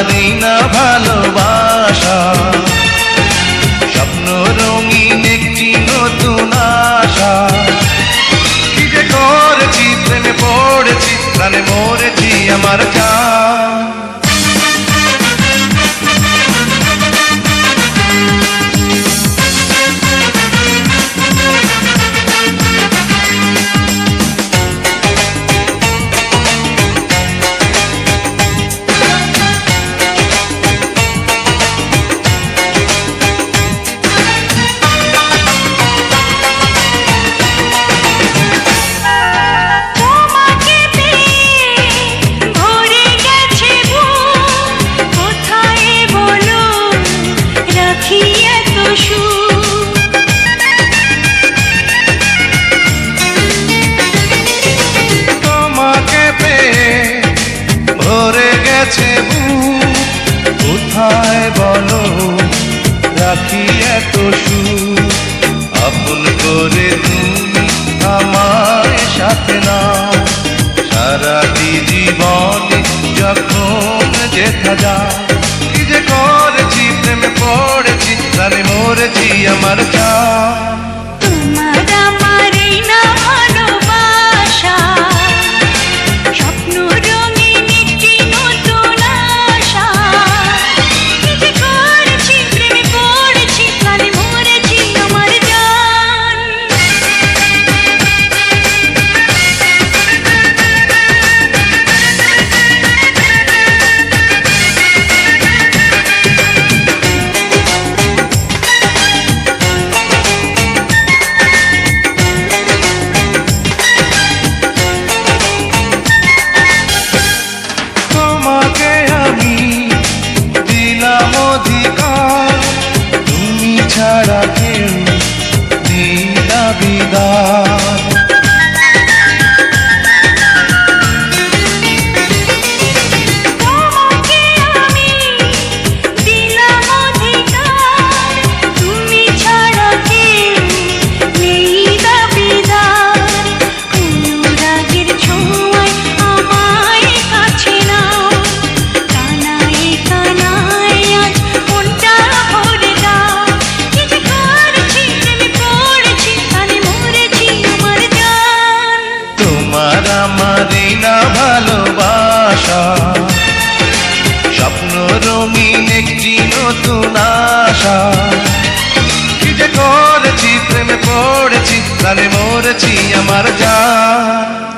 আমারই না ভালোবাসা, স্বপ্ন রঙিন একটি নতুন আশা। কি যে করেছি, প্রেমে পড়েছি, প্রাণে মরেছি আমার জান। কোথায় বলো রাখি এত সুখ, আপন করে তুমি আমায় সাথে নাও, সারাটি জীবনে যখন যেথা যায়। কি যে করেছি, প্রেমে পড়েছি, প্রাণে মরেছি আমার জান। তোমার আমার এই না ভালোবাসা, স্বপ্ন রঙিন একটি নতুন আশা। কি যে করেছি, প্রেমে পড়েছি, প্রাণে মরেছি আমার জান। তোমাকে আমি দিলাম অধিকার, তুমি ছাড়া কেউ দিলা বিদায়। তোমাকে আমি দিলাম অধিকার, তুমি ছাড়া কেউ নেই দাবিদার। অনুরাগের ছোঁয়ায় আমায় কাছে নাও, কানায় কানায় আজ মনটা ভরে দাও। কি যে করেছি, প্রেমে পড়েছি, প্রাণে মরেছি আমার জান। তোমার আমারই না ভালোবাসা, স্বপ্ন রঙিন একটি নতুন আশা। কি যে করেছি, প্রেমে পড়েছি, প্রাণে মরেছি আমার জান।